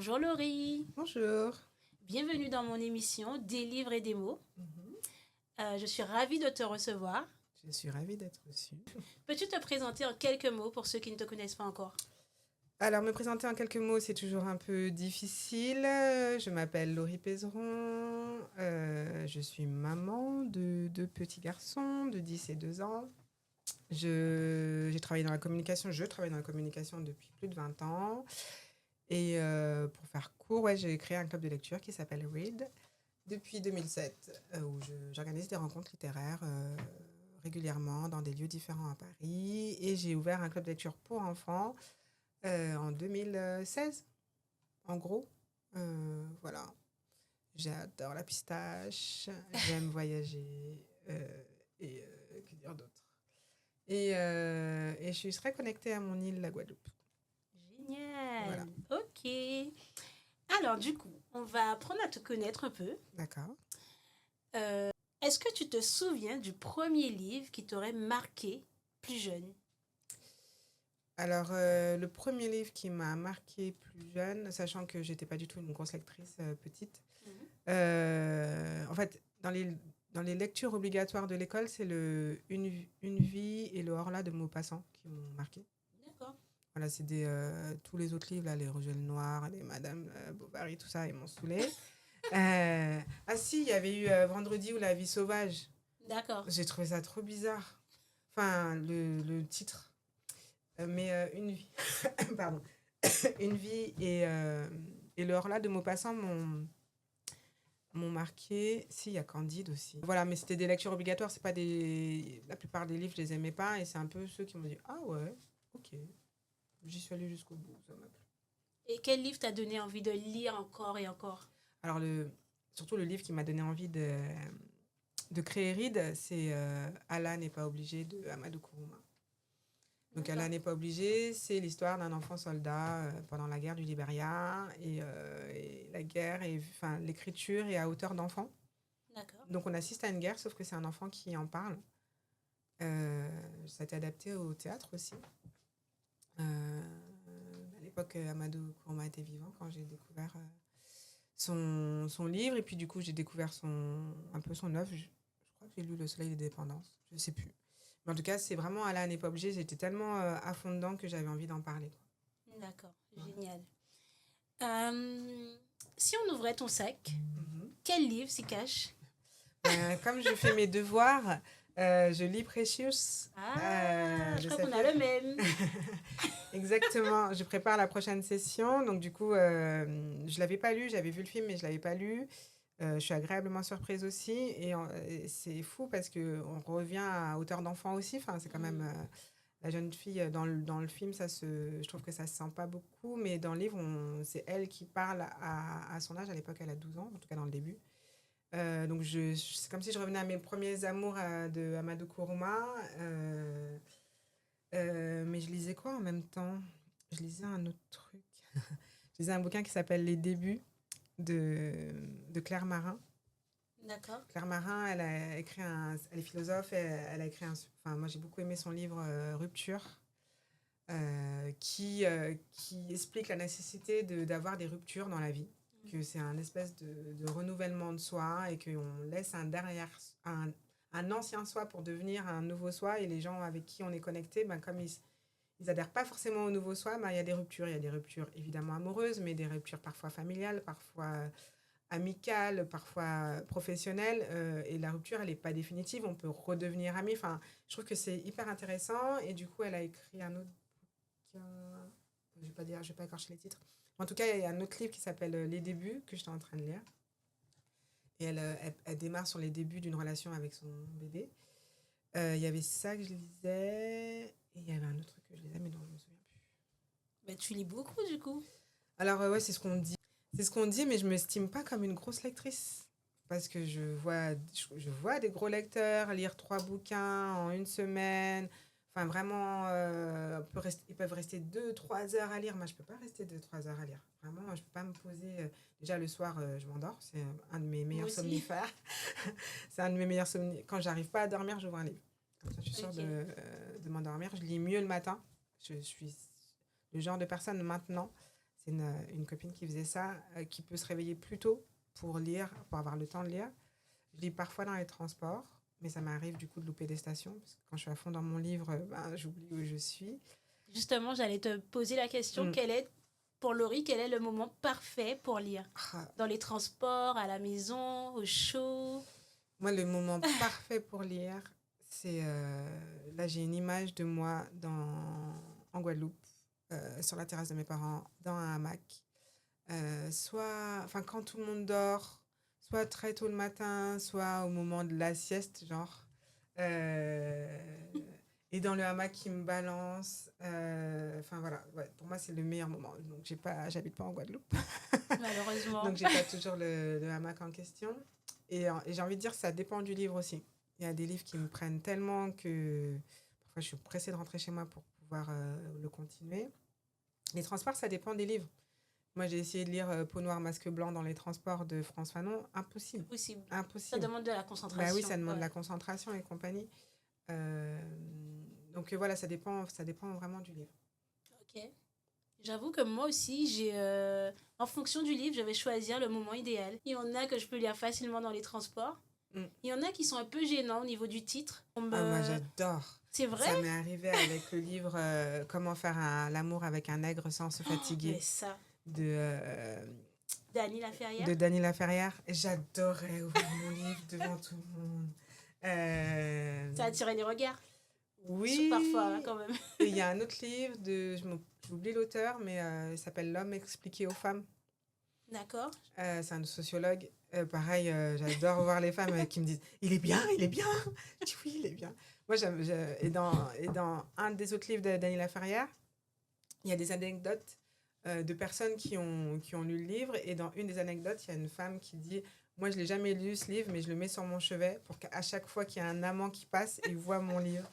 Bonjour Laurie, Bonjour. bienvenue dans mon émission Des livres et des mots. Je suis ravie de te recevoir. Je suis ravie d'être reçue. Peux-tu te présenter en quelques mots pour ceux qui ne te connaissent pas encore? Alors, me présenter en quelques mots, c'est toujours un peu difficile. Je m'appelle Laurie Pézeron. Je suis maman de deux petits garçons de 10 et 2 ans. J'ai travaillé dans la communication. Je travaille dans la communication depuis plus de 20 ans. Et pour faire court, ouais, j'ai créé un club de lecture qui s'appelle Read depuis 2007, où j'organise des rencontres littéraires régulièrement dans des lieux différents à Paris. Et j'ai ouvert un club de lecture pour enfants en 2016, en gros. Voilà. J'adore la pistache, j'aime voyager et que dire d'autre. Et je suis très connectée à mon île, la Guadeloupe. Génial. Voilà. Ok. Alors du coup, on va apprendre à te connaître un peu. D'accord. Est-ce que tu te souviens du premier livre qui t'aurait marqué plus jeune? Alors, le premier livre qui m'a marqué plus jeune, sachant que j'étais pas du tout une grosse lectrice petite, en fait, dans les lectures obligatoires de l'école, c'est Une vie et le Horla de Maupassant qui m'ont marqué. D'accord. Voilà, c'est tous les autres livres, là, les Rogel Noirs, les Madame Bovary, tout ça, ils m'ont saoulée. Ah si, il y avait eu Vendredi ou La vie sauvage. D'accord. J'ai trouvé ça trop bizarre. Enfin, le titre. Mais Une vie, pardon, Une vie et le Horla de Maupassant m'ont marqué. Si, il y a Candide aussi. Voilà, mais c'était des lectures obligatoires. C'est pas des... La plupart des livres, je les aimais pas. Et c'est un peu ceux qui m'ont dit « Ah ouais, ok. » J'y suis allée jusqu'au bout, ça m'a plu. Et quel livre t'a donné envie de lire encore et encore? Alors, surtout le livre qui m'a donné envie de créer Read, c'est Allah n'est pas obligé de Amadou Kourouma. Donc, Allah n'est pas obligé, c'est l'histoire d'un enfant soldat pendant la guerre du Libéria. Et la guerre, enfin, l'écriture est à hauteur d'enfant. D'accord. Donc, on assiste à une guerre, sauf que c'est un enfant qui en parle. Ça a été adapté au théâtre aussi. À l'époque, Amadou Kourouma était vivant quand j'ai découvert son livre. Et puis, du coup, j'ai découvert un peu son œuvre. Je crois que j'ai lu Le Soleil des Dépendances. Je ne sais plus. Mais en tout cas, c'est vraiment Allah n'est pas obligé. J'étais tellement à fond dedans que j'avais envie d'en parler. D'accord. Génial. Si on ouvrait ton sac, quel livre s'y cache? Comme je fais mes devoirs, je lis Precious. Je crois qu'on a le même. Exactement. Je prépare la prochaine session. Donc, du coup, je ne l'avais pas lu. J'avais vu le film, mais je ne l'avais pas lu. Je suis agréablement surprise aussi. Et c'est fou parce qu'on revient à hauteur d'enfant aussi. Enfin, c'est quand même... la jeune fille, dans le film, je trouve que ça se sent pas beaucoup. Mais dans le livre, c'est elle qui parle à son âge. À l'époque, elle a 12 ans, en tout cas dans le début. Donc, c'est comme si je revenais à mes premiers amours de Amadou Kourouma. Mais je lisais quoi en même temps? Je lisais un autre truc. Je lisais un bouquin qui s'appelle Les débuts de Claire Marin. D'accord. Claire Marin, elle est philosophe. Elle a écrit enfin, moi, j'ai beaucoup aimé son livre Rupture, qui explique la nécessité d'avoir des ruptures dans la vie. Que c'est un espèce de renouvellement de soi et qu'on laisse un ancien soi pour devenir un nouveau soi. Et les gens avec qui on est connecté, ben, comme ils adhèrent pas forcément au nouveau soi, ben, il y a des ruptures. Il y a des ruptures évidemment amoureuses, mais des ruptures parfois familiales, parfois amicales, parfois professionnelles. Et la rupture, elle n'est pas définitive. On peut redevenir amis. Enfin, je trouve que c'est hyper intéressant. Et du coup, elle a écrit un autre bouquin. Je ne vais pas écorcher les titres. En tout cas, il y a un autre livre qui s'appelle Les débuts, que j'étais en train de lire. Et elle démarre sur les débuts d'une relation avec son bébé. Il y avait ça que je lisais. Et il y avait un autre truc que je lisais, mais dont je ne me souviens plus. Ben, tu lis beaucoup du coup. Alors, ouais, c'est ce qu'on dit. C'est ce qu'on dit, mais je ne m'estime pas comme une grosse lectrice. Parce que je vois des gros lecteurs lire 3 bouquins en une semaine. Enfin, vraiment, ils peuvent rester 2-3 heures à lire. Moi, je ne peux pas rester 2-3 heures à lire. Vraiment, je ne peux pas me poser. Déjà, le soir, je m'endors. C'est un de mes meilleurs somnifères. C'est un de mes meilleurs somnifères. Quand je n'arrive pas à dormir, j'ouvre un livre. Comme ça, je suis sûre de m'endormir. Je lis mieux le matin. Je suis le genre de personne maintenant. C'est une copine qui faisait ça, qui peut se réveiller plus tôt pour lire, pour avoir le temps de lire. Je lis parfois dans les transports, mais ça m'arrive du coup de louper des stations, parce que quand je suis à fond dans mon livre, j'oublie où je suis. Justement, j'allais te poser la question, Mm. pour Laurie, quel est le moment parfait pour lire? Ah, Dans les transports, à la maison, au chaud? moi, le moment parfait pour lire, c'est... là, j'ai une image de moi en Guadeloupe, sur la terrasse de mes parents, dans un hamac. Soit, enfin, quand tout le monde dort, soit très tôt le matin, soit au moment de la sieste, genre. Euh, et dans le hamac qui me balance. Enfin, voilà. Ouais, pour moi, c'est le meilleur moment. Donc, j'habite pas en Guadeloupe. Malheureusement. Donc, j'ai pas toujours le hamac en question. Et j'ai envie de dire, ça dépend du livre aussi. Il y a des livres qui me prennent tellement que parfois, je suis pressée de rentrer chez moi pour pouvoir le continuer. Les transports, ça dépend des livres. Moi, j'ai essayé de lire Peau noire, masque blanc dans les transports de France Fanon. Impossible. Impossible. Ça Impossible. demande de la Bah oui, concentration. ça demande de Ouais. la concentration et compagnie. Euh, donc voilà, ça dépend vraiment du livre. Ok. J'avoue que moi aussi, en fonction du livre, je vais choisir le moment idéal. Il y en a que je peux lire facilement dans les transports. Mm. Il y en a qui sont un peu gênants au niveau du titre. Moi, j'adore. C'est vrai? Ça m'est arrivé avec le livre Comment faire l'amour avec un nègre sans se fatiguer Mais ça. de Dany Laferrière? de Dany Laferrière. J'adorais ouvrir mon livre devant tout le monde. Ça a attiré les regards. Oui. Parfois, hein, quand même. Et il y a un autre livre j'oublie l'auteur, mais il s'appelle L'homme expliqué aux femmes. D'accord. C'est un sociologue. Pareil, j'adore voir les femmes qui me disent il est bien, il est bien. Je dis oui, il est bien. Moi, et dans un des autres livres de Dany Laferrière, il y a des anecdotes de personnes qui ont lu le livre. Et dans une des anecdotes, il y a une femme qui dit moi, je ne l'ai jamais lu ce livre, mais je le mets sur mon chevet pour qu'à chaque fois qu'il y a un amant qui passe, il voit mon livre.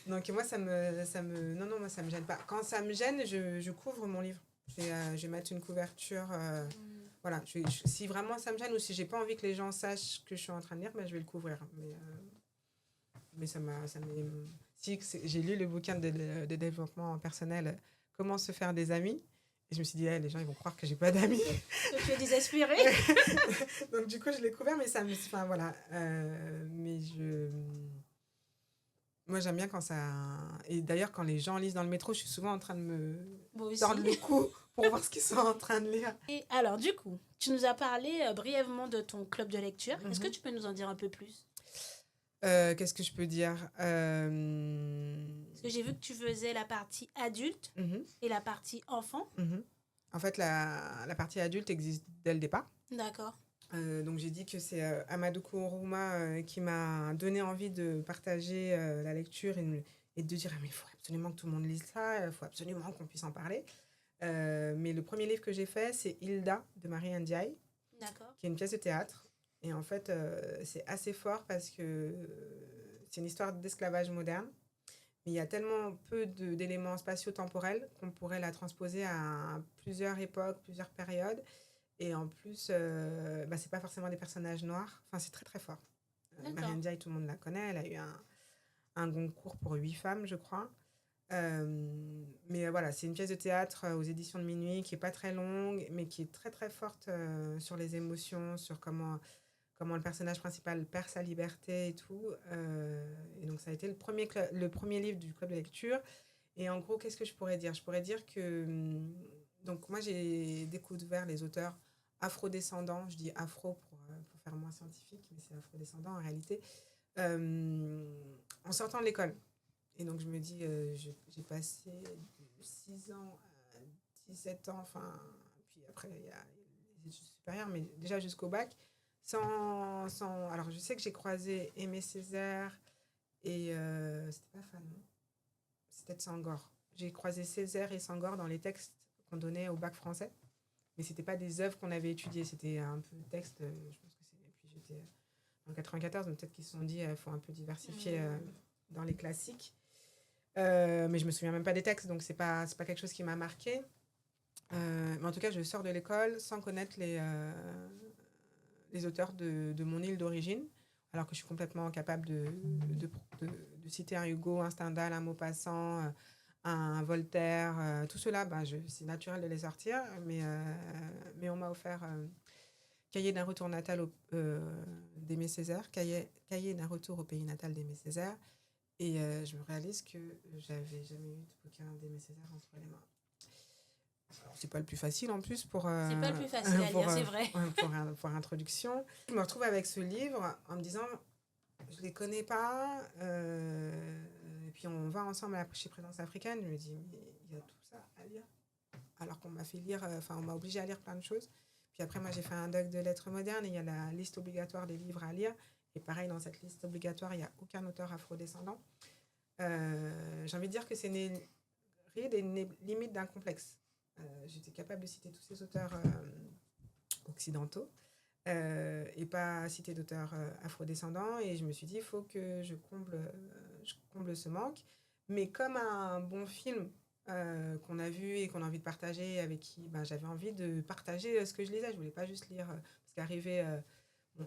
Donc, moi, non, moi, ça me gêne pas. Quand ça me gêne, je couvre mon livre. Je vais mettre une couverture. Voilà, si vraiment ça me gêne ou si j'ai pas envie que les gens sachent que je suis en train de lire, ben, je vais le couvrir. Mais j'ai lu le bouquin de développement personnel, Comment se faire des amis. Et je me suis dit, les gens ils vont croire que j'ai pas d'amis. Donc tu es désespérée. Donc du coup, je l'ai couvert, mais enfin voilà. Moi, j'aime bien quand ça. Et d'ailleurs, quand les gens lisent dans le métro, je suis souvent en train de me tordre le cou pour voir ce qu'ils sont en train de lire. Et alors, du coup, tu nous as parlé brièvement de ton club de lecture. Est-ce que tu peux nous en dire un peu plus? Qu'est-ce que je peux dire Parce que j'ai vu que tu faisais la partie adulte et la partie enfant. En fait, la partie adulte existe dès le départ. D'accord. Donc j'ai dit que c'est Amadou Kourouma qui m'a donné envie de partager la lecture et de dire mais il faut absolument que tout le monde lise ça, il faut absolument qu'on puisse en parler. Mais le premier livre que j'ai fait, c'est Hilda de Marie Ndiaye, qui est une pièce de théâtre. Et en fait, c'est assez fort parce que c'est une histoire d'esclavage moderne. Mais il y a tellement peu d'éléments spatio-temporels qu'on pourrait la transposer à plusieurs époques, plusieurs périodes. Et en plus, c'est pas forcément des personnages noirs. Enfin, c'est très, très fort. Marie Ndiaye, tout le monde la connaît. Elle a eu un concours pour 8 femmes, je crois. Mais voilà, c'est une pièce de théâtre aux éditions de Minuit qui est pas très longue, mais qui est très, très forte sur les émotions, sur comment le personnage principal perd sa liberté et tout. Et donc, ça a été le premier livre du club de lecture. Et en gros, qu'est-ce que je pourrais dire? Je pourrais dire que... Donc, moi, j'ai découvert les auteurs afro-descendants. Je dis afro pour faire moins scientifique, mais c'est afro-descendant en réalité. En sortant de l'école. Et donc, je me dis, j'ai passé de 6 ans à 17 ans, enfin... Puis après, il y a les études supérieures, mais déjà jusqu'au bac. Alors, je sais que j'ai croisé Aimé Césaire et... c'était pas Fanon. C'était de Senghor. J'ai croisé Césaire et Senghor dans les textes qu'on donnait au bac français. Mais c'était pas des œuvres qu'on avait étudiées. C'était un peu de texte. Je pense que c'est... Et puis j'étais en 94, donc peut-être qu'ils se sont dit il faut un peu diversifier dans les classiques. Mais je me souviens même pas des textes, donc c'est pas quelque chose qui m'a marqué. Mais en tout cas, je sors de l'école sans connaître les auteurs de mon île d'origine, alors que je suis complètement capable de citer un Hugo, un Stendhal, un Maupassant, un Voltaire, tout cela, c'est naturel de les sortir, mais on m'a offert Cahier d'un retour natal d'Aimé Césaire, Cahier d'un retour au pays natal d'Aimé Césaire, et je me réalise que j'avais jamais eu de bouquin d'Aimé Césaire entre les mains. Alors, c'est pas le plus facile en plus C'est pas le plus facile à lire, c'est vrai. pour introduction. Je me retrouve avec ce livre en me disant, je les connais pas, et puis on va ensemble chez Présence africaine, je me dis, mais il y a tout ça à lire. Alors qu'on m'a fait lire, on m'a obligé à lire plein de choses. Puis après, moi, j'ai fait un doc de lettres modernes et il y a la liste obligatoire des livres à lire. Et pareil, dans cette liste obligatoire, il n'y a aucun auteur afrodescendant. J'ai envie de dire que c'est des limites d'un complexe. J'étais capable de citer tous ces auteurs occidentaux et pas citer d'auteurs afrodescendants. Et je me suis dit, il faut que je comble ce manque. Mais comme un bon film qu'on a vu et qu'on a envie de partager, avec qui j'avais envie de partager ce que je lisais. Je ne voulais pas juste lire, parce qu'arrivé,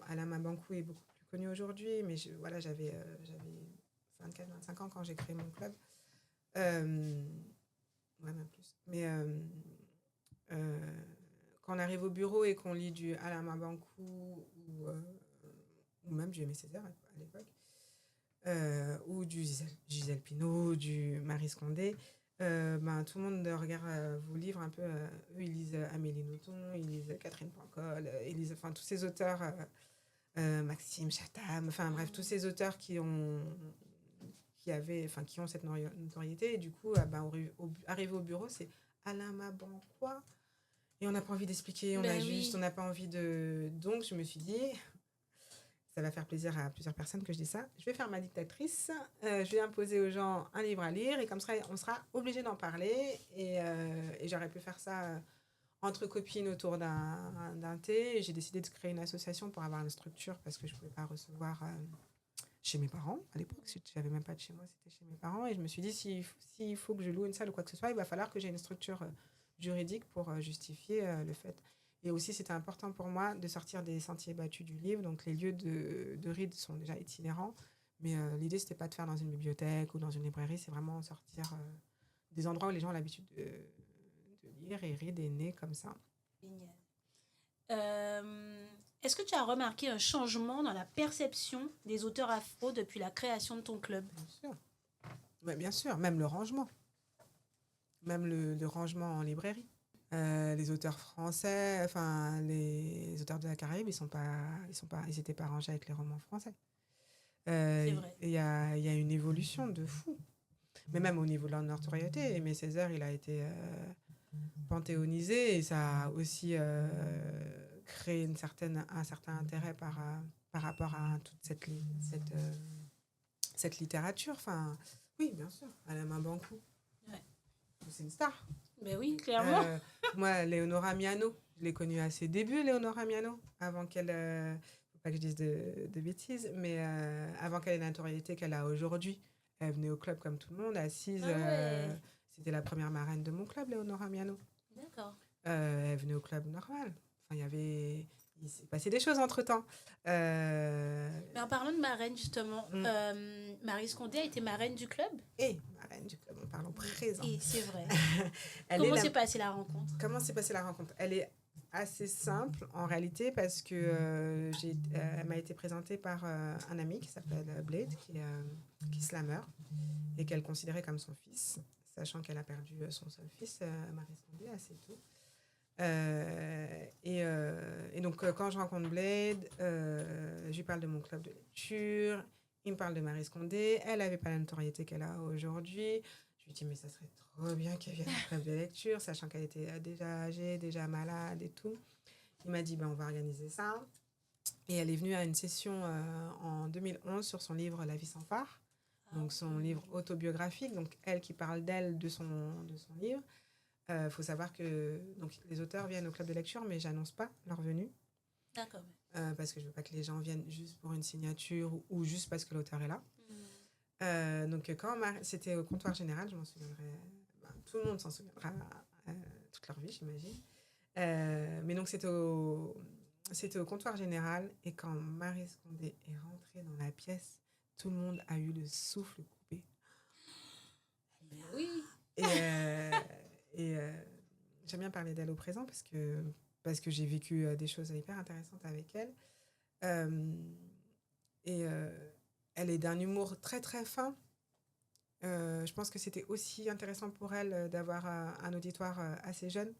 Alain Mabankou est beaucoup plus connu aujourd'hui, mais j'avais 24-25 ans quand j'ai créé mon club. Ouais, même plus. Mais quand on arrive au bureau et qu'on lit du Alain Mabankou ou même du Aimé Césaire à l'époque, ou du Gisèle Pineau, du Maryse Condé, tout le monde regarde vos livres un peu. Eux, ils lisent Amélie Nothomb, ils lisent Catherine Pancol, ils lisent tous ces auteurs, Maxime Chatham, bref, tous ces auteurs qui ont cette notoriété. Et du coup, arrivé au bureau, c'est Alain Maban quoi. Et on n'a pas envie d'expliquer, on n'a pas envie de. Donc, je me suis dit, ça va faire plaisir à plusieurs personnes que je dis ça. Je vais faire ma dictatrice, je vais imposer aux gens un livre à lire et comme ça, on sera obligé d'en parler. Et j'aurais pu faire ça entre copines autour d'un thé. Et j'ai décidé de créer une association pour avoir une structure parce que je ne pouvais pas recevoir chez mes parents. À l'époque, je n'avais même pas de chez moi, c'était chez mes parents. Et je me suis dit, s'il faut que je loue une salle ou quoi que ce soit, il va falloir que j'ai une structure juridique pour justifier le fait. Et aussi, c'était important pour moi de sortir des sentiers battus du livre. Donc, les lieux de ride sont déjà itinérants. Mais l'idée, c'était pas de faire dans une bibliothèque ou dans une librairie. C'est vraiment sortir des endroits où les gens ont l'habitude de lire. Et ride est né comme ça. Génial. Est-ce que tu as remarqué un changement dans la perception des auteurs afro depuis la création de ton club ? Bien sûr. Ouais, bien sûr. Même le rangement. Même le rangement en librairie. Les auteurs français, les auteurs de la Caraïbe, ils étaient pas rangés avec les romans français. C'est vrai. Il y a une évolution de fou. Mais même au niveau de la notoriété, Aimé Césaire, il a été panthéonisé et ça a aussi créé un certain intérêt par rapport à toute cette littérature. Oui, bien sûr. Alain Mabankou. Ouais. C'est une star. Ben oui, clairement. Moi, Léonora Miano, je l'ai connue à ses débuts, Léonora Miano, avant qu'elle, faut pas que je dise de bêtises, mais avant qu'elle ait la notoriété qu'elle a aujourd'hui. Elle venait au club comme tout le monde, assise. C'était la première marraine de mon club, Léonora Miano. D'accord. Elle venait au club normal. Il s'est passé des choses entre-temps. Mais en parlant de marraine, justement, Maryse Condé a été marraine du club ? Et marraine du club, on parle en présent. Et c'est vrai. Comment s'est passée la rencontre ? Comment s'est passée la rencontre ? Elle est assez simple en réalité parce que elle m'a été présentée par un ami qui s'appelle Blade, qui est slammer et qu'elle considérait comme son fils, sachant qu'elle a perdu son seul fils, Maryse Condé, assez tôt. Et donc, quand je rencontre Blade, je lui parle de mon club de lecture. Il me parle de Maryse Condé. Elle n'avait pas la notoriété qu'elle a aujourd'hui. Je lui dis, mais ça serait trop bien qu'elle vienne au club de lecture, sachant qu'elle était déjà âgée, déjà malade et tout. Il m'a dit, on va organiser ça. Et elle est venue à une session en 2011 sur son livre La vie sans phare. Donc, son livre autobiographique. Donc, elle qui parle d'elle, de son livre. Faut savoir que les auteurs viennent au club de lecture, mais j'annonce pas leur venue. D'accord. Parce que je veux pas que les gens viennent juste pour une signature ou juste parce que l'auteur est là. Donc quand c'était au comptoir général, je m'en souviendrai. Tout le monde s'en souviendra toute leur vie, j'imagine. Mais donc c'était au comptoir général et quand Maryse Condé est rentrée dans la pièce, tout le monde a eu le souffle coupé. Oui. Et, j'aime bien parler d'elle au présent parce que j'ai vécu des choses hyper intéressantes avec elle. Euh, Elle est d'un humour très très fin. Je pense que c'était aussi intéressant pour elle d'avoir un auditoire assez jeune,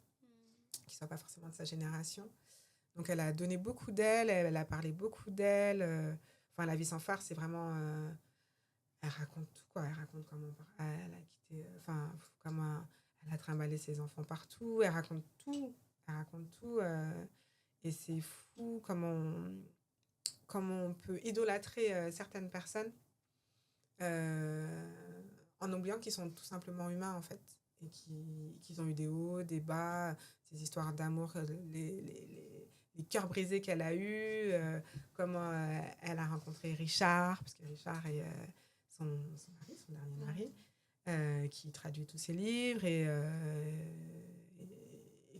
qui ne soit pas forcément de sa génération. Donc elle a donné beaucoup d'elle, elle a parlé beaucoup d'elle. Enfin, La vie sans phare, c'est vraiment... elle raconte tout, quoi. Elle raconte comment elle a quitté... Enfin, comment elle a trimballé ses enfants partout. Elle raconte tout. Elle raconte tout. Et c'est fou comment on peut idolâtrer certaines personnes euh, en oubliant qu'ils sont tout simplement humains, en fait. Et qu'ils ont eu des hauts, des bas, ces histoires d'amour, les cœurs brisés qu'elle a eus, comment elle a rencontré Richard, parce que Richard est son mari, son dernier mari, qui traduit tous ses livres et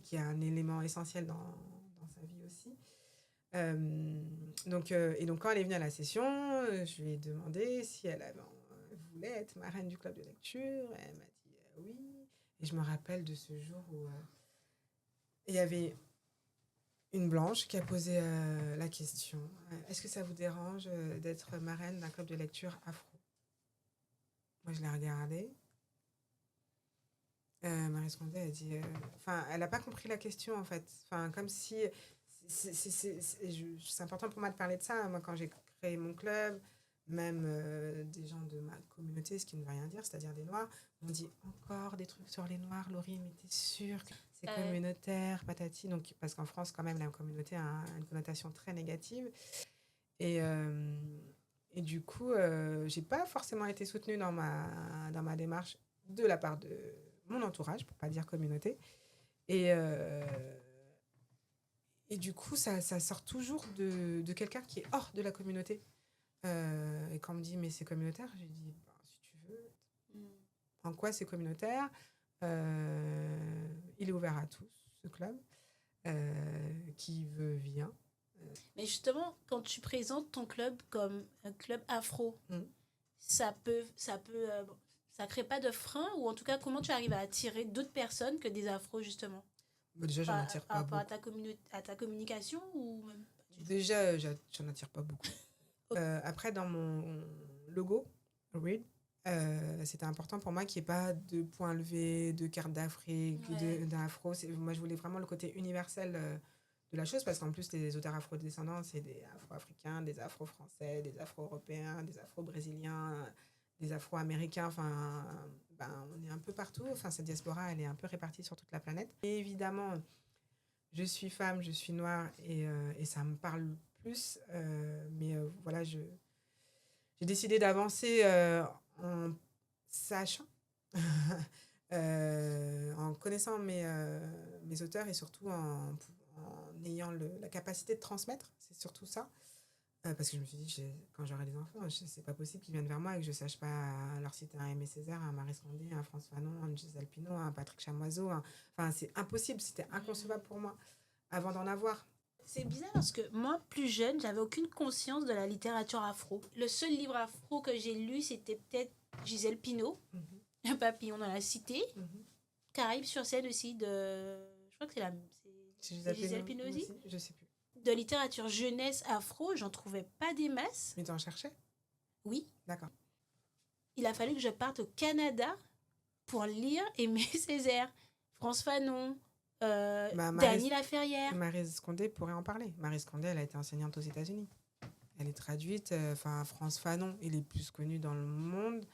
qui est un élément essentiel dans sa vie aussi. Donc, quand elle est venue à la session, je lui ai demandé si elle voulait être marraine du club de lecture. Elle m'a dit oui. Et je me rappelle de ce jour où il y avait une blanche qui a posé la question est-ce que ça vous dérange d'être marraine d'un club de lecture afro? Moi, je l'ai regardée. Marie Scondé a dit... elle n'a pas compris la question, en fait. Comme si... C'est important pour moi de parler de ça. Moi, quand j'ai créé mon club, même des gens de ma communauté, ce qui ne veut rien dire, c'est-à-dire des Noirs, m'ont dit encore des trucs sur les Noirs. Laurie, mais t'es sûre que c'est communautaire, patati. Donc, parce qu'en France, quand même, la communauté a une connotation très négative. Et du coup, j'ai pas forcément été soutenue dans ma démarche de la part de mon entourage, pour pas dire communauté. Et du coup, ça sort toujours de quelqu'un qui est hors de la communauté. Et quand on me dit, mais c'est communautaire, j'ai dit, si tu veux, en quoi c'est communautaire? Il est ouvert à tous, ce club. Qui veut, vient. Mais justement, quand tu présentes ton club comme un club afro, ça crée pas de frein, ou en tout cas, comment tu arrives à attirer d'autres personnes que des afros, justement? Déjà, j'en attire pas beaucoup. À ta communication ou même Déjà, j'en attire pas beaucoup. Après, dans mon logo, Read, c'était important pour moi qu'il n'y ait pas de points levés, de carte d'Afrique, d'afro. Moi, je voulais vraiment le côté universel de la chose, parce qu'en plus, les auteurs afro-descendants, c'est des afro-africains, des afro-français, des afro-européens, des afro-brésiliens, des afro-américains. On est un peu partout. Cette diaspora, elle est un peu répartie sur toute la planète. Et évidemment, je suis femme, je suis noire, et ça me parle plus. Mais voilà, j'ai décidé d'avancer en sachant, en connaissant mes auteurs, et surtout en ayant la capacité de transmettre. C'est surtout ça. Parce que je me suis dit, quand j'aurai des enfants, c'est pas possible qu'ils viennent vers moi et que je sache pas leur citer un Aimé Césaire, un Marie Scondé, un François Fanon, un Gisèle Pineau, un Patrick Chamoiseau. C'est impossible, c'était inconcevable pour moi avant d'en avoir. C'est bizarre parce que moi, plus jeune, j'avais aucune conscience de la littérature afro. Le seul livre afro que j'ai lu, c'était peut-être Gisèle Pineau, Un papillon dans la cité, Caraïbes sur scène aussi, je crois que c'est Gisèle Pineau aussi. Je sais plus. De littérature jeunesse afro, j'en trouvais pas des masses. Mais tu en cherchais? Oui. D'accord. Il a fallu que je parte au Canada pour lire Aimé Césaire, François Fanon, Dany Laferrière. Marie Scondé pourrait en parler. Marie Scondé, elle a été enseignante aux États-Unis. Elle est traduite. François Fanon, il est plus connu dans le monde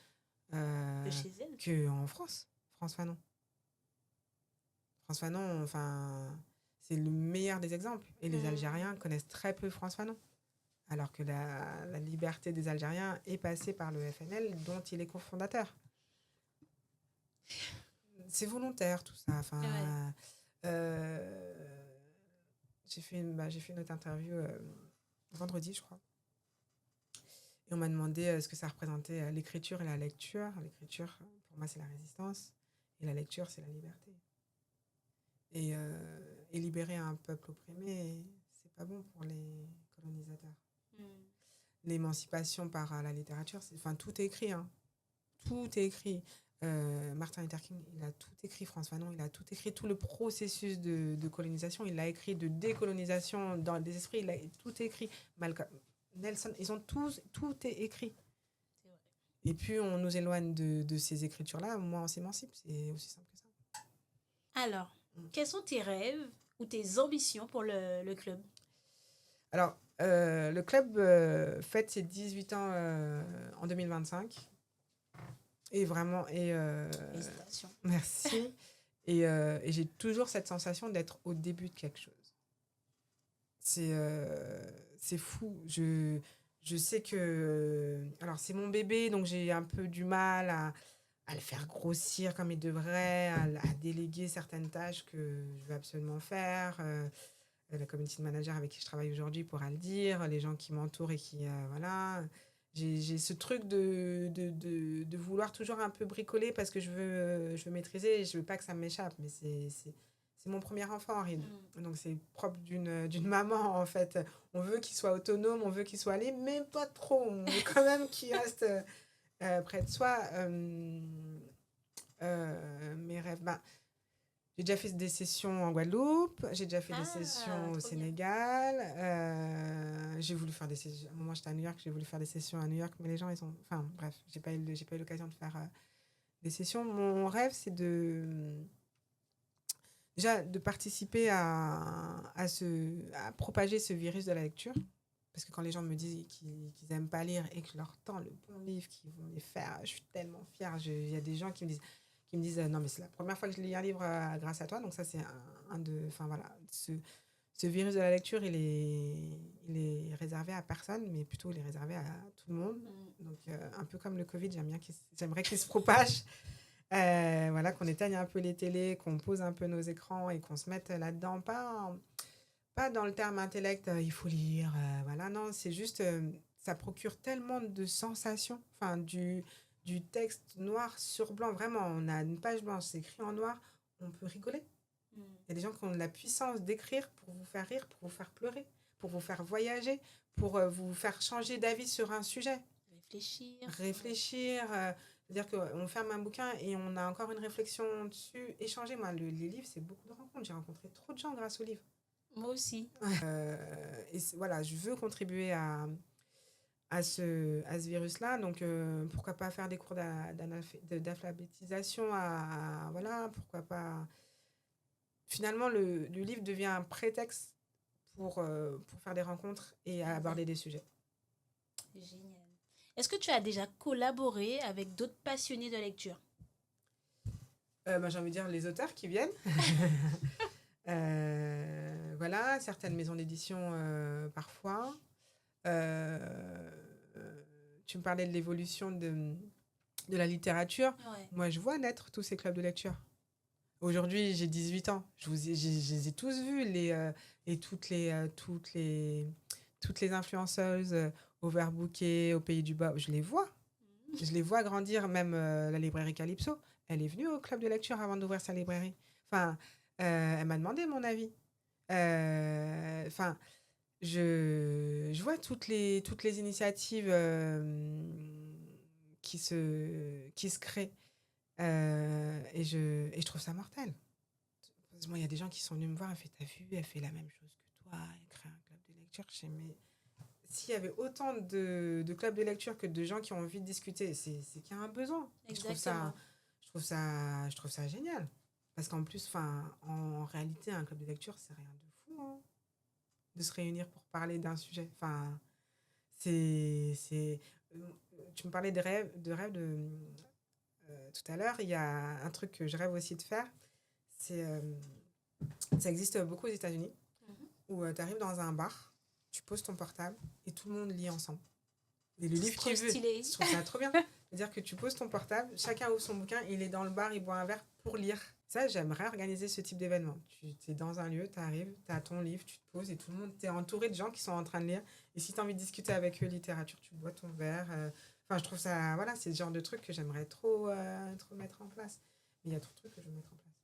de chez elle qu'en France. François Fanon, c'est le meilleur des exemples. Et les Algériens connaissent très peu François Fanon. Alors que la liberté des Algériens est passée par le FNL, dont il est cofondateur. C'est volontaire, tout ça. J'ai fait une autre interview vendredi, je crois. Et on m'a demandé ce que ça représentait l'écriture et la lecture. L'écriture, pour moi, c'est la résistance. Et la lecture, c'est la liberté. Et libérer un peuple opprimé, c'est pas bon pour les colonisateurs. L'émancipation par la littérature, tout est écrit. Tout est écrit. Martin Luther King, il a tout écrit, François Fanon, il a tout écrit, tout le processus de colonisation, il l'a écrit, de décolonisation dans des esprits, il a tout écrit. Malcolm, Nelson, ils ont tous, tout est écrit. C'est vrai. Et puis on nous éloigne de ces écritures-là, moins on s'émancipe, c'est aussi simple que ça. Alors, quels sont tes rêves ou tes ambitions pour le club? Alors, le club fête ses 18 ans en 2025. Et vraiment, Félicitations. merci. Et j'ai toujours cette sensation d'être au début de quelque chose. C'est fou. Je sais que... alors, c'est mon bébé, donc j'ai un peu du mal à le faire grossir comme il devrait, à déléguer certaines tâches que je veux absolument faire. La community manager avec qui je travaille aujourd'hui pourra le dire, les gens qui m'entourent et qui... voilà. J'ai ce truc de vouloir toujours un peu bricoler parce que je veux maîtriser et je veux pas que ça m'échappe. Mais c'est mon premier enfant, Henri. Donc c'est propre d'une maman, en fait. On veut qu'il soit autonome, on veut qu'il soit allé, mais pas trop. On veut quand même qu'il reste près de soi. Mes rêves... Ben, j'ai déjà fait des sessions en Guadeloupe, j'ai déjà fait des sessions au Sénégal. J'ai voulu faire des sessions. À un moment, j'étais à New York, j'ai voulu faire des sessions à New York, mais les gens, ils ont. Enfin, bref, j'ai pas eu l'occasion de faire des sessions. Mon rêve, c'est déjà de participer à propager ce virus de la lecture. Parce que quand les gens me disent qu'ils n'aiment pas lire et que je leur tends le bon livre qu'ils vont les faire, je suis tellement fière. Il y a des gens qui me disent non, mais c'est la première fois que je lis un livre grâce à toi. Donc ça, c'est un de... Enfin voilà, ce virus de la lecture, il est réservé à personne, mais plutôt il est réservé à tout le monde. Donc un peu comme le Covid, j'aimerais qu'il se propage. Voilà, qu'on éteigne un peu les télés, qu'on pose un peu nos écrans et qu'on se mette là-dedans. Pas dans le terme intellect, il faut lire, voilà, non, c'est juste, ça procure tellement de sensations, enfin, du texte noir sur blanc, vraiment, on a une page blanche, c'est écrit en noir, on peut rigoler. Il y a des gens qui ont la puissance d'écrire pour vous faire rire, pour vous faire pleurer, pour vous faire voyager, pour vous faire changer d'avis sur un sujet. Réfléchir. C'est-à-dire qu'on ferme un bouquin et on a encore une réflexion dessus, échanger. Moi, les livres, c'est beaucoup de rencontres. J'ai rencontré trop de gens grâce aux livres. Moi aussi. Et voilà, je veux contribuer à ce virus-là. Donc, pourquoi pas faire des cours d'alphabétisation voilà, pourquoi pas... Finalement, le livre devient un prétexte pour faire des rencontres et aborder des sujets. Génial. Est-ce que tu as déjà collaboré avec d'autres passionnés de lecture? J'ai envie de dire les auteurs qui viennent. Voilà, certaines maisons d'édition parfois. Tu me parlais de l'évolution de la littérature. Ouais. Moi, je vois naître tous ces clubs de lecture. Aujourd'hui, j'ai 18 ans. Je les ai tous vus, et toutes les influenceuses overbookées au Pays du Bas. Je les vois. Je les vois grandir, même la librairie Calypso. Elle est venue au club de lecture avant d'ouvrir sa librairie. Enfin, elle m'a demandé mon avis. Enfin, je vois toutes les initiatives qui se créent. Et je trouve ça mortel. Moi, il y a des gens qui sont venus me voir et fait, t'as vu, elle fait la même chose que toi, elle crée un club de lecture. Mais s'il y avait autant de clubs de lecture que de gens qui ont envie de discuter, c'est qu'il y a un besoin. Exactement. Je trouve ça génial. Parce qu'en plus, en réalité, un club de lecture, c'est rien de fou, hein, de se réunir pour parler d'un sujet. Enfin, tu me parlais de rêve tout à l'heure. Il y a un truc que je rêve aussi de faire. Ça existe beaucoup aux États-Unis, où tu arrives dans un bar, tu poses ton portable et tout le monde lit ensemble. Et le livre qu'il veut. Je trouve ça trop bien. C'est-à-dire que tu poses ton portable, chacun ouvre son bouquin, il est dans le bar, il boit un verre pour lire. Ça, j'aimerais organiser ce type d'événement. Tu es dans un lieu, tu arrives, tu as ton livre, tu te poses et tout le monde, tu es entouré de gens qui sont en train de lire. Et si tu as envie de discuter avec eux littérature, tu bois ton verre. Enfin, je trouve ça, voilà, c'est le genre de truc que j'aimerais trop mettre en place. Mais il y a trop de trucs que je veux mettre en place.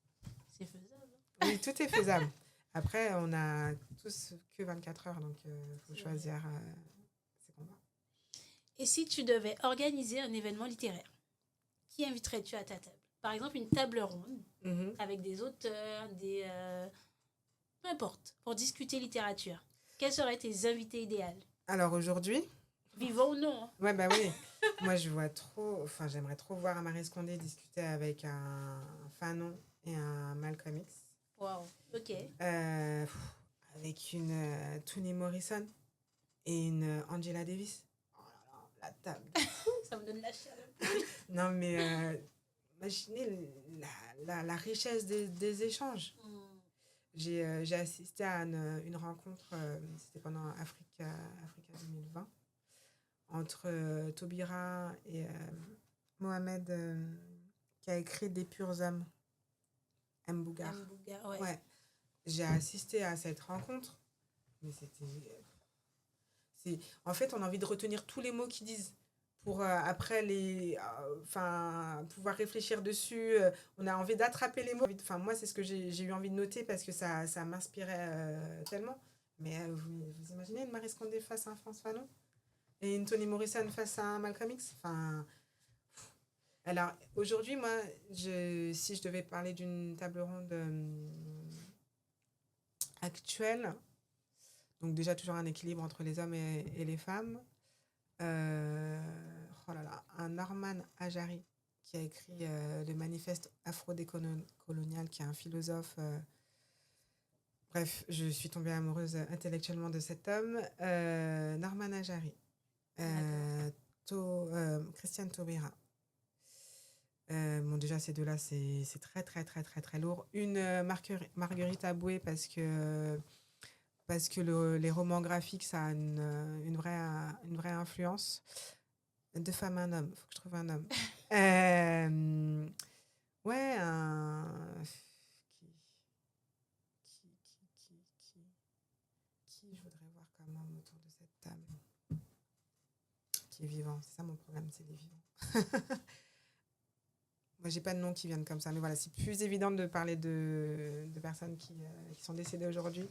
C'est faisable. Oui, tout est faisable. Après, on a tous que 24 heures, donc il faut choisir ses combats. Et si tu devais organiser un événement littéraire? qui inviterais-tu à ta table? Par exemple, une table ronde Mhm. avec des auteurs, peu importe, pour discuter littérature. Quels seraient tes invités idéaux? Alors aujourd'hui, Vivants ou non, hein? ouais, bah oui. Moi, j'aimerais trop voir Maryse Condé discuter avec un Fanon et un Malcolm X. Waouh, ok. Avec une Toni Morrison et une Angela Davis. Oh là là, la table. Ça me donne la chaleur. Non, mais imaginez la richesse des échanges. J'ai assisté à une rencontre, c'était pendant Africa 2020, entre Taubira et Mohamed, qui a écrit Des purs hommes, M. Bougar. Ouais. Ouais. J'ai assisté à cette rencontre, mais en fait, on a envie de retenir tous les mots qu'ils disent pour après pouvoir réfléchir dessus. On a envie d'attraper les mots. Enfin, moi, c'est ce que j'ai eu envie de noter parce que ça m'inspirait tellement. Mais vous imaginez une Maryse Condé face à un Frantz Fanon et une Toni Morrison face à un Malcolm X. Enfin, alors, aujourd'hui, moi, si je devais parler d'une table ronde actuelle, donc déjà toujours un équilibre entre les hommes et les femmes, oh là là, un Norman Ajari qui a écrit le manifeste afro-décolonial, qui est un philosophe. Bref, je suis tombée amoureuse intellectuellement de cet homme. Norman Ajari. Christiane Taubira. Bon, déjà, ces deux-là, c'est très, très, très, très, très lourd. Une Marguerite Aboué, parce que les romans graphiques, ça a une vraie influence. Deux femmes, un homme. Il faut que je trouve un homme. Ouais, qui je voudrais voir comme homme autour de cette table qui est vivant. C'est ça mon problème, c'est les vivants. Moi, j'ai pas de nom qui viennent comme ça, mais voilà, c'est plus évident de parler de personnes qui sont décédées aujourd'hui.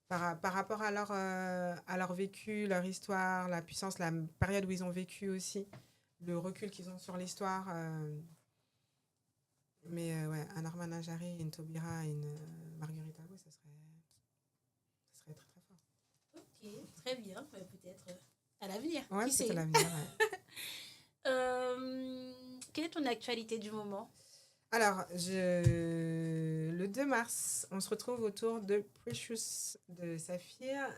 Par rapport à leur vécu, leur histoire, la puissance, la période où ils ont vécu aussi, le recul qu'ils ont sur l'histoire. Mais ouais, un Norman Ajari, une Taubira et une Marguerite Aboué, ça serait très très fort. Ok, très bien, mais peut-être à l'avenir. Ouais, qui peut-être sait. à l'avenir. Ouais. Quelle est ton actualité du moment? Alors, le 2 mars, on se retrouve autour de Precious de Saphir,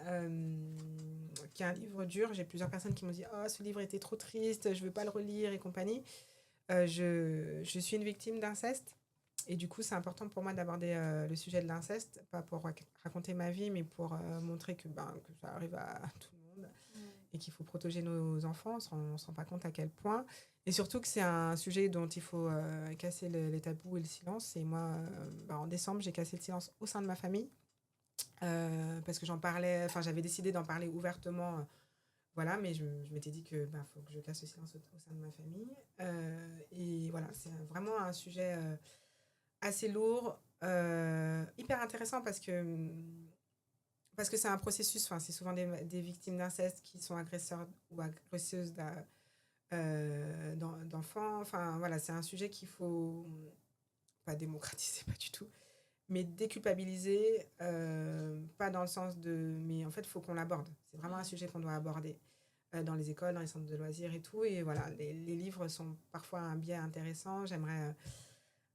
qui est un livre dur. J'ai plusieurs personnes qui m'ont dit « Oh, ce livre était trop triste, je ne veux pas le relire et compagnie ». Je suis une victime d'inceste. Et du coup, c'est important pour moi d'aborder le sujet de l'inceste, pas pour raconter ma vie, mais pour montrer que ça arrive à tout le monde et qu'il faut protéger nos enfants. On ne se rend pas compte à quel point. Et surtout que c'est un sujet dont il faut casser les tabous et le silence. Et moi, en décembre, j'ai cassé le silence au sein de ma famille parce que j'avais décidé d'en parler ouvertement. Voilà, mais je m'étais dit que faut que je casse le silence au sein de ma famille. Et voilà, c'est vraiment un sujet assez lourd, hyper intéressant parce que c'est un processus. C'est souvent des victimes d'inceste qui sont agresseurs ou agresseuses d'enfants. Enfin, voilà, c'est un sujet qu'il faut pas démocratiser, pas du tout, mais déculpabiliser, pas dans le sens de... Mais en fait, il faut qu'on l'aborde. C'est vraiment un sujet qu'on doit aborder dans les écoles, dans les centres de loisirs et tout. Et voilà, les livres sont parfois un biais intéressant. J'aimerais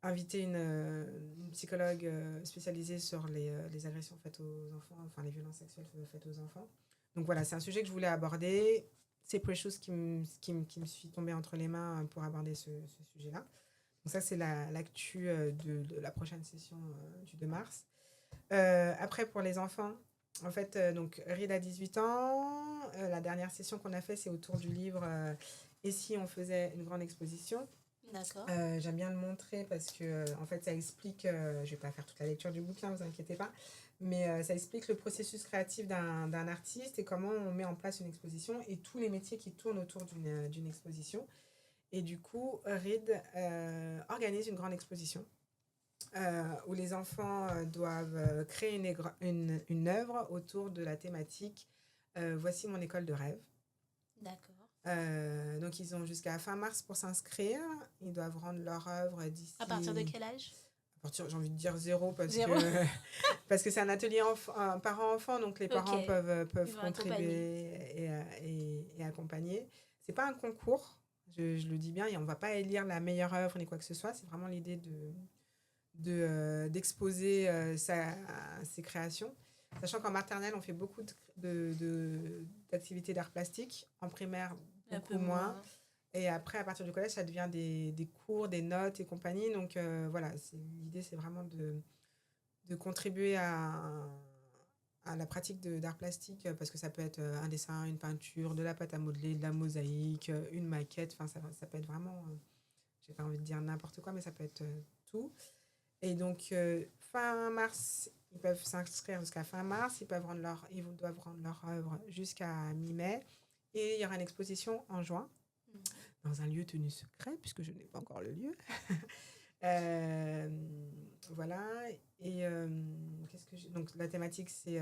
inviter une psychologue spécialisée sur les agressions faites aux enfants, enfin les violences sexuelles faites aux enfants. Donc voilà, c'est un sujet que je voulais aborder. C'est Precious qui me suis tombée entre les mains pour aborder ce sujet-là. Donc ça, c'est l'actu de la prochaine session du 2 mars. Après, pour les enfants, en fait, donc Reed a 18 ans. La dernière session qu'on a fait, c'est autour du livre Et si on faisait une grande exposition. D'accord. J'aime bien le montrer parce que en fait, ça explique, je ne vais pas faire toute la lecture du bouquin, vous inquiétez pas, mais ça explique le processus créatif d'un artiste et comment on met en place une exposition et tous les métiers qui tournent autour d'une exposition. Et du coup, Reed organise une grande exposition où les enfants doivent créer une œuvre autour de la thématique Voici mon école de rêve. D'accord. Donc, ils ont jusqu'à fin mars pour s'inscrire. Ils doivent rendre leur œuvre d'ici... À partir de quel âge? À partir, j'ai envie de dire 0 0. parce que c'est un atelier parents-enfants, donc les parents Ok. peuvent Ils vont contribuer et accompagner. C'est pas un concours, je le dis bien, et on va pas élire la meilleure œuvre ni quoi que ce soit. C'est vraiment l'idée d'exposer ses créations. Sachant qu'en maternelle, on fait beaucoup d'activités d'art plastique. En primaire, Un beaucoup peu moins. moins. Et après, à partir du collège, ça devient des cours, des notes et compagnie. Donc voilà, l'idée, c'est vraiment de contribuer à la pratique d'art plastique, parce que ça peut être un dessin, une peinture, de la pâte à modeler, de la mosaïque, une maquette. Enfin, ça peut être vraiment, j'ai pas envie de dire n'importe quoi, mais ça peut être tout. Et donc, fin mars, ils peuvent s'inscrire jusqu'à fin mars. Ils doivent rendre leur œuvre jusqu'à mi-mai. Et il y aura une exposition en juin, dans un lieu tenu secret, puisque je n'ai pas encore le lieu. Voilà. Et qu'est-ce que donc, la thématique, c'est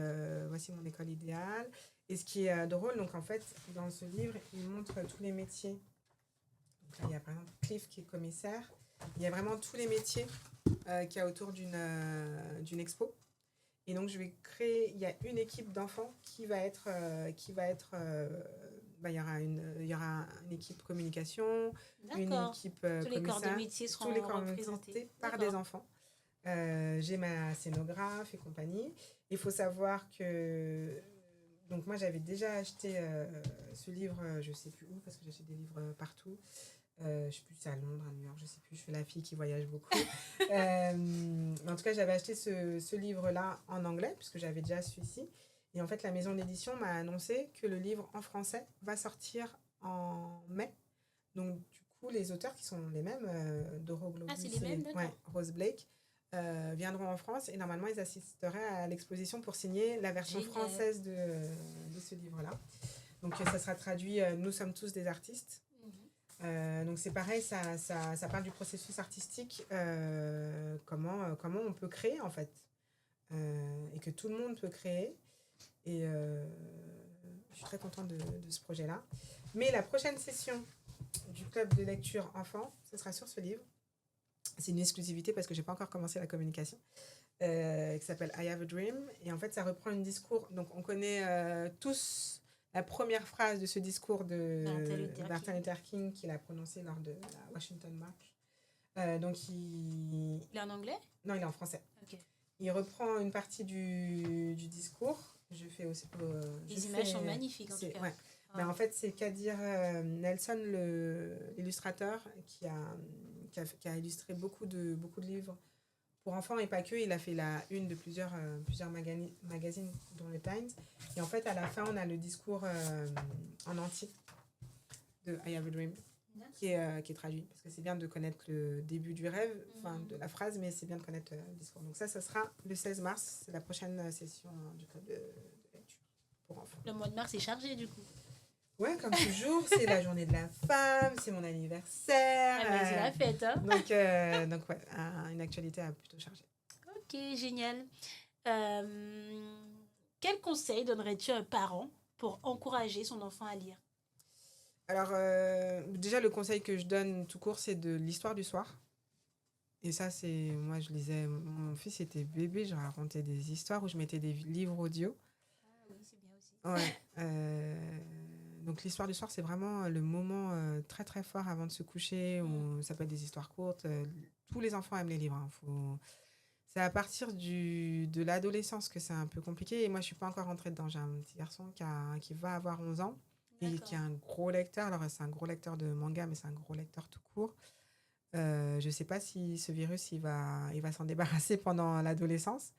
voici mon école idéale. Et ce qui est drôle, donc en fait, dans ce livre, il montre tous les métiers. Donc là, il y a par exemple Cliff qui est commissaire. Il y a vraiment tous les métiers qu'il y a autour d'une expo. Et donc, je vais créer... Il y a une équipe d'enfants qui va être... il y aura une équipe communication, une équipe tous les corps de commissaire. métier Tous les seront corps de représentés métier par des enfants. J'ai ma scénographe et compagnie. Il faut savoir que... Donc, moi, j'avais déjà acheté ce livre, je ne sais plus où, parce que j'achète des livres partout. Je ne sais plus si c'est à Londres, à New York, je ne sais plus. Je suis la fille qui voyage beaucoup. En tout cas, j'avais acheté ce livre-là en anglais, puisque j'avais déjà celui-ci. Et en fait, la maison d'édition m'a annoncé que le livre en français va sortir en mai. Donc, du coup, les auteurs qui sont les mêmes, Doro Globus c'est les mêmes, d'accord. Rose Blake, viendront en France et normalement, ils assisteraient à l'exposition pour signer la version française de ce livre-là. Donc, ça sera traduit « Nous sommes tous des artistes ». Donc c'est pareil, ça parle du processus artistique, comment on peut créer en fait, et que tout le monde peut créer. Et je suis très contente de ce projet-là. Mais la prochaine session du club de lecture enfant, ce sera sur ce livre. C'est une exclusivité parce que j'ai pas encore commencé la communication, qui s'appelle I Have a Dream. Et en fait, ça reprend un discours. Donc on connaît tous la première phrase de ce discours de Martin Luther King qu'il a prononcé lors de la Washington March. Donc il est en anglais? Non, il est en français. Okay. Il reprend une partie du discours. Je fais aussi... les images sont magnifiques en tout cas. Ouais. Mais en fait, c'est Kadir Nelson, l'illustrateur, qui a illustré beaucoup de livres pour enfants et pas que. Il a fait la une de plusieurs magazines, dont le Times. Et en fait, à la fin, on a le discours en entier de I Have a Dream, qui est traduit. Parce que c'est bien de connaître le début du rêve, de la phrase, mais c'est bien de connaître le discours. Donc ça sera le 16 mars. C'est la prochaine session du club de lecture pour enfants. Le mois de mars est chargé, du coup. Ouais, comme toujours, c'est la journée de la femme, c'est mon anniversaire. C'est la fête, hein. Donc ouais, une actualité plutôt chargée. Ok, génial. Quel conseil donnerais-tu à un parent pour encourager son enfant à lire? Alors, déjà, le conseil que je donne tout court, c'est de l'histoire du soir. Et ça, c'est... Moi, je lisais... Mon fils était bébé, je racontais des histoires où je mettais des livres audio. Ah oui, c'est bien aussi. Ouais. Donc, l'histoire du soir, c'est vraiment le moment très, très fort avant de se coucher, où ça peut être des histoires courtes. Tous les enfants aiment les livres. Hein. C'est à partir de l'adolescence que c'est un peu compliqué. Et moi, je ne suis pas encore rentrée dedans. J'ai un petit garçon qui va avoir 11 ans et qui est un gros lecteur. Alors, c'est un gros lecteur de manga, mais c'est un gros lecteur tout court. Je ne sais pas si ce virus, il va s'en débarrasser pendant l'adolescence.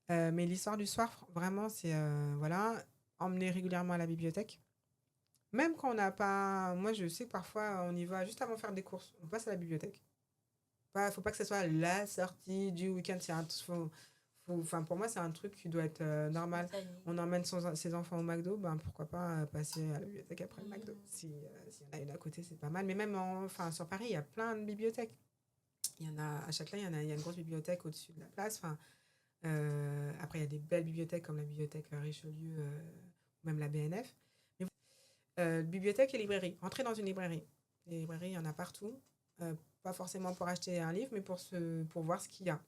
Mais l'histoire du soir, vraiment, c'est emmener régulièrement à la bibliothèque. Même quand on n'a pas... Moi, je sais que parfois, on y va juste avant de faire des courses. On passe à la bibliothèque. Faut pas que ce soit la sortie du week-end. Pour moi, c'est un truc qui doit être normal. On emmène ses enfants au McDo, pourquoi pas passer à la bibliothèque après le McDo. S'il y en a une à côté, c'est pas mal. Mais même sur Paris, il y a plein de bibliothèques. Il y en a, à Châtelain, il y a une grosse bibliothèque au-dessus de la place. Après, il y a des belles bibliothèques comme la bibliothèque Richelieu, ou même la BNF. Bibliothèque et librairie. Rentrer dans une librairie. Les librairies, il y en a partout. Pas forcément pour acheter un livre, mais pour voir ce qu'il y a.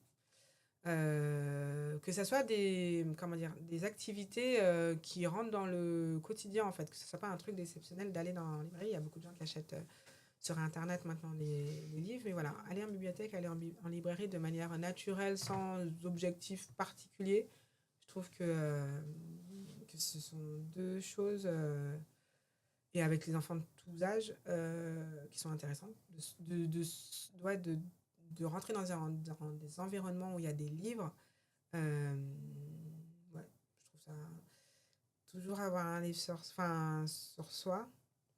Que ce soit des activités qui rentrent dans le quotidien, en fait. Que ce soit pas un truc d'exceptionnel d'aller dans la librairie. Il y a beaucoup de gens qui achètent sur Internet maintenant les livres. Mais voilà, aller en bibliothèque, aller en librairie de manière naturelle, sans objectif particulier. Je trouve que ce sont deux choses, et avec les enfants de tous âges, qui sont intéressantes. De rentrer dans des environnements où il y a des livres. euh, ouais, je trouve ça. Toujours avoir un livre sur soi.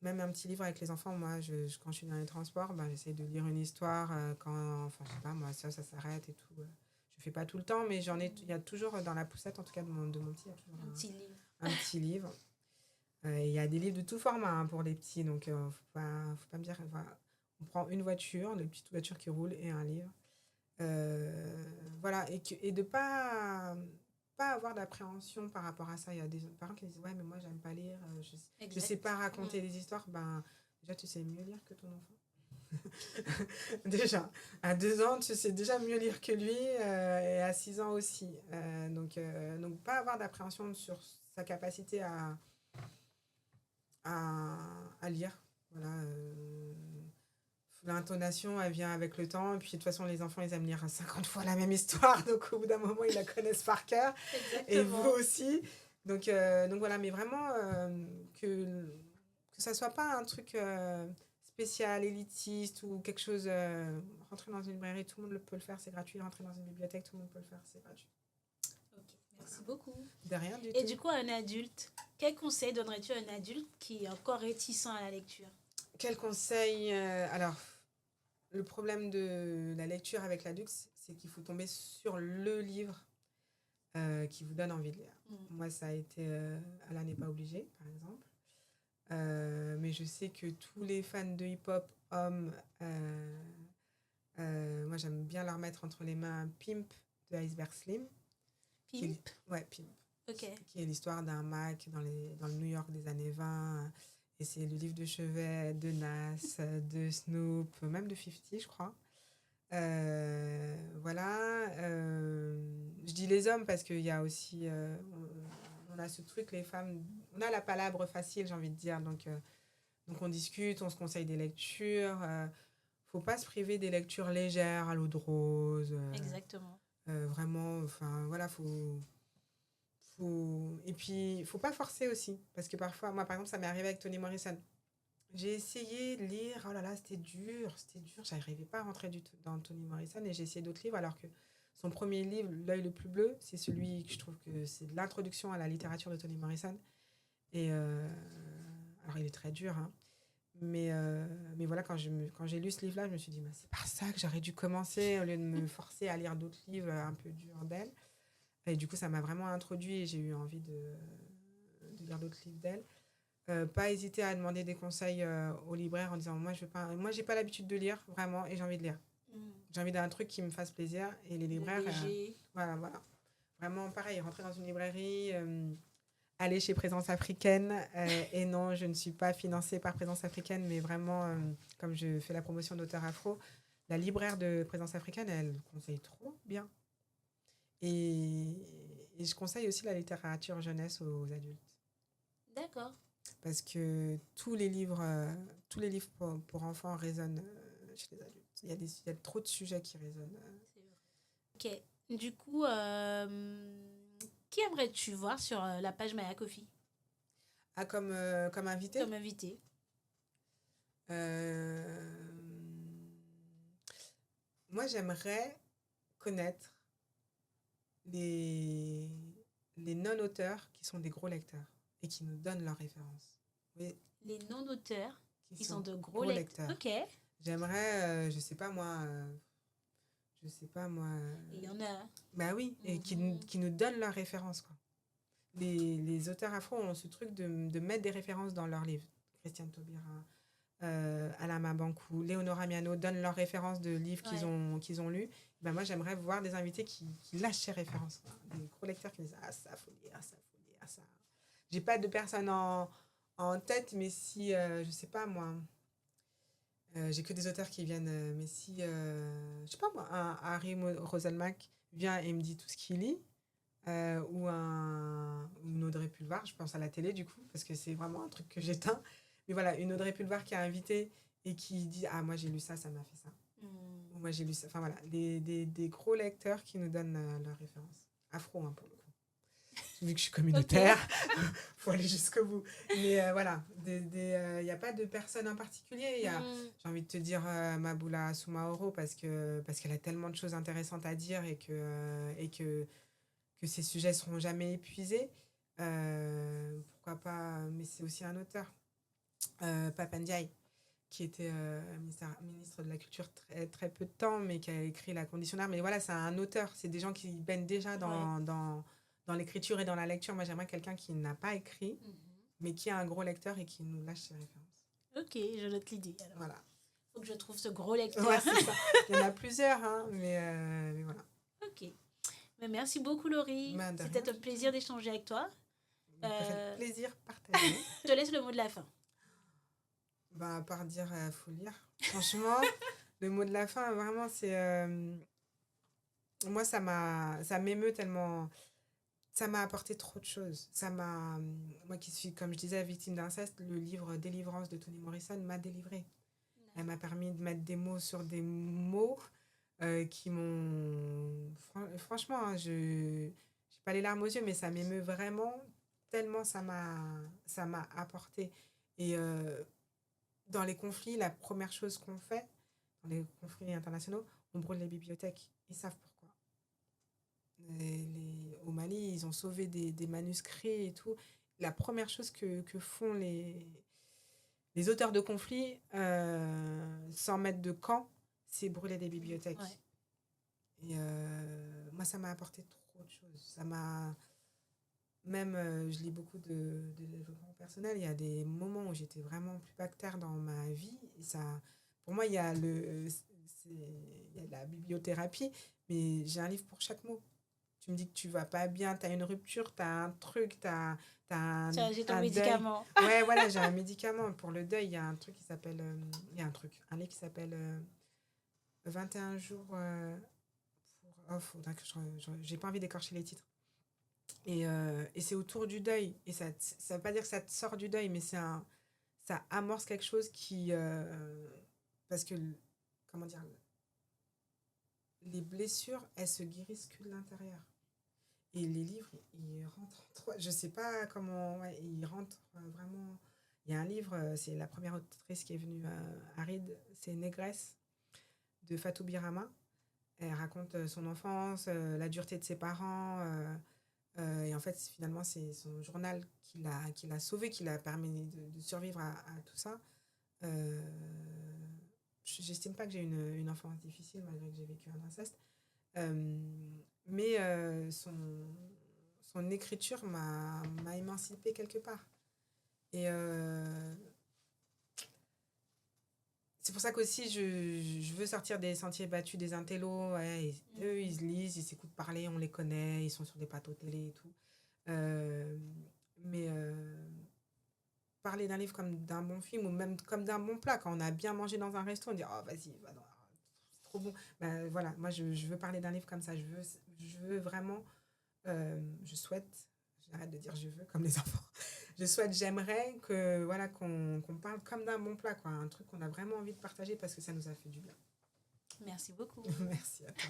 Même un petit livre avec les enfants. Moi, quand je suis dans les transports, ben, j'essaie de lire une histoire. Enfin, je sais pas, moi, ça s'arrête et tout. Je fais pas tout le temps, mais il y a toujours dans la poussette, en tout cas de mon petit, il y a toujours un petit livre. Il y a des livres de tout format, hein, pour les petits, donc faut pas me dire. Voilà. On prend une voiture, une petite voiture qui roule et un livre. Voilà, et de pas avoir d'appréhension par rapport à ça. Il y a des parents qui disent ouais, mais moi j'aime pas lire, je sais pas raconter des histoires. Ben déjà tu sais mieux lire que ton enfant. Déjà, à 2 ans, tu sais déjà mieux lire que lui, et à 6 ans aussi. Donc pas avoir d'appréhension sur sa capacité à lire. Voilà. L'intonation, elle vient avec le temps. Et puis, de toute façon, les enfants, ils aiment lire 50 fois la même histoire. Donc, au bout d'un moment, ils la connaissent par cœur. Et vous aussi. Donc voilà, mais vraiment, que ça soit pas un truc spécial, élitiste ou quelque chose. Rentrer dans une librairie, tout le monde peut le faire, c'est gratuit. Rentrer dans une bibliothèque, tout le monde peut le faire, c'est gratuit. Ok, merci beaucoup. De rien du tout. Et du coup, un adulte, quel conseil donnerais-tu à un adulte qui est encore réticent à la lecture? Quel conseil Alors, le problème de la lecture avec l'adulte, c'est qu'il faut tomber sur le livre qui vous donne envie de lire. Moi, ça a été Allah n'est pas obligé, par exemple. Mais je sais que tous les fans de hip-hop, hommes, moi, j'aime bien leur mettre entre les mains Pimp de Iceberg Slim. Pimp? Ouais, Pimp. Ok. Qui est l'histoire d'un Mac dans le New York des années 20. Et c'est le livre de chevet de Nas, de Snoop, même de 50, je crois. Voilà. Je dis les hommes parce qu'il y a aussi... on a ce truc, les femmes... On a la palabre facile, j'ai envie de dire. Donc on discute, on se conseille des lectures. Faut pas se priver des lectures légères à l'eau de rose. Exactement. Vraiment, enfin, voilà, et puis, il faut pas forcer aussi. Parce que parfois, moi, par exemple, ça m'est arrivé avec Toni Morrison. J'ai essayé de lire, oh là là, c'était dur. J'arrivais pas à rentrer du tout dans Toni Morrison et j'ai essayé d'autres livres, alors que son premier livre, L'œil le plus bleu, c'est celui que je trouve que c'est de l'introduction à la littérature de Toni Morrison. Et alors, il est très dur, hein. Mais voilà, quand j'ai lu ce livre-là, je me suis dit, c'est par ça que j'aurais dû commencer, au lieu de me forcer à lire d'autres livres un peu durs d'elle. Et du coup, ça m'a vraiment introduit et j'ai eu envie de lire d'autres livres d'elle. Pas hésiter à demander des conseils au libraire en disant moi j'ai pas l'habitude de lire vraiment et j'ai envie de lire. J'ai envie d'un truc qui me fasse plaisir et les libraires voilà vraiment pareil, rentrer dans une librairie, aller chez Présence Africaine, et non, je ne suis pas financée par Présence Africaine, mais vraiment comme je fais la promotion d'auteurs afro, la libraire de Présence Africaine, elle conseille trop bien. Et je conseille aussi la littérature jeunesse aux adultes. D'accord. Parce que tous les livres pour enfants résonnent chez les adultes. Il y a trop de sujets qui résonnent. Ok. Du coup, qui aimerais-tu voir sur la page Maya Coffee? Ah, comme invité? Comme invité. Moi, j'aimerais connaître les non-auteurs qui sont des gros lecteurs et qui nous donnent leurs références. Oui. Les non-auteurs qui sont de gros lecteurs. Ok. J'aimerais, je sais pas moi... Il y en a. Bah oui, et qui nous donnent leurs références, quoi. Les auteurs afro ont ce truc de mettre des références dans leurs livres. Christiane Taubira, Alain Mabankou, Léonora Miano donnent leurs références de livres qu'ils ont lus. Ben moi, j'aimerais voir des invités qui lâchent ces références, quoi. Des gros lecteurs qui disent « Ah, ça, faut lire, ça, faut lire, ça. » J'ai pas de personne en en tête, mais si, je sais pas moi, j'ai que des auteurs qui viennent, mais si, je sais pas moi, un Harry Roselmack vient et me dit tout ce qu'il lit, ou une Audrey Pulvar, je pense à la télé du coup, parce que c'est vraiment un truc que j'éteins. Mais voilà, une Audrey Pulvar qui a invité et qui dit ah moi j'ai lu ça, ça m'a fait ça. Ou moi j'ai lu ça. Enfin voilà, des gros lecteurs qui nous donnent leurs références. Afro hein, pour le coup. Vu que je suis communautaire, faut aller jusqu'au bout. Mais voilà, il n'y a pas de personne en particulier. J'ai envie de te dire Maboula Soumaoro parce qu'elle a tellement de choses intéressantes à dire et que ces sujets seront jamais épuisés. Pourquoi pas, mais c'est aussi un auteur, Papa Ndiaye, qui était ministre de la Culture très, très peu de temps, mais qui a écrit La Condition d'art. Mais voilà, c'est un auteur, c'est des gens qui baignent déjà dans l'écriture et dans la lecture. Moi, j'aimerais quelqu'un qui n'a pas écrit, mais qui est un gros lecteur et qui nous lâche ses références. Ok, je note l'idée. Alors. Voilà. Faut que je trouve ce gros lecteur. Ouais, c'est ça. Il y en a plusieurs, hein, mais voilà. Ok. Mais merci beaucoup, Laurie. C'était un plaisir d'échanger avec toi. Plaisir partagé. Je te laisse le mot de la fin. Bah, à part dire, faut lire. Franchement, le mot de la fin, vraiment, c'est... moi, ça m'émeut tellement... Ça m'a apporté trop de choses. Moi qui suis, comme je disais, victime d'inceste, le livre Délivrance de Toni Morrison m'a délivrée. Elle m'a permis de mettre des mots sur des mots qui m'ont... Franchement, hein, je n'ai pas les larmes aux yeux, mais ça m'émeut vraiment, tellement ça m'a apporté. Et dans les conflits, la première chose qu'on fait, dans les conflits internationaux, on brûle les bibliothèques. Ils savent pourquoi. Au Mali, ils ont sauvé des manuscrits et tout. La première chose que font les auteurs de conflits, sans mettre de camp, c'est brûler des bibliothèques. Ouais. Et moi, ça m'a apporté trop de choses. Ça m'a... Même, je lis beaucoup de développement personnel. Il y a des moments où j'étais vraiment plus bactère dans ma vie. Et ça, pour moi, il y a la bibliothérapie, mais j'ai un livre pour chaque mot. Tu me dis que tu vas pas bien, tu as une rupture, tu as un truc, j'ai ton médicament. Ouais, voilà, j'ai un médicament. Pour le deuil, il y a un truc qui s'appelle... un livre qui s'appelle 21 jours... faudrait que j'ai pas envie d'écorcher les titres. Et c'est autour du deuil. Et ça veut pas dire que ça te sort du deuil, mais ça amorce quelque chose qui... parce que, comment dire... Les blessures, elles se guérissent que de l'intérieur. Et les livres, ils rentrent en toi. Je sais pas comment... Ouais, ils rentrent vraiment... Il y a un livre, c'est la première autrice qui est venue à Ride, c'est Négresse, de Fatou Birama. Elle raconte son enfance, la dureté de ses parents... et en fait, finalement, c'est son journal qui l'a sauvé, qui l'a permis de survivre à tout ça. J'estime pas que j'ai une enfance difficile, malgré que j'ai vécu un inceste. Mais son écriture m'a émancipée quelque part. Et c'est pour ça qu'aussi, je veux sortir des sentiers battus des intellos. Ouais, eux, ils lisent, ils s'écoutent parler, on les connaît, ils sont sur des plateaux télé et tout. Mais parler d'un livre comme d'un bon film ou même comme d'un bon plat, quand on a bien mangé dans un resto, on dit « Oh, vas-y, va dans... c'est trop bon ». Ben, voilà, moi, je veux parler d'un livre comme ça. Je veux vraiment... je souhaite... J'arrête de dire « je veux » comme les enfants. J'aimerais que, voilà, qu'on parle comme d'un bon plat, quoi. Un truc qu'on a vraiment envie de partager parce que ça nous a fait du bien. Merci beaucoup. Merci à toi.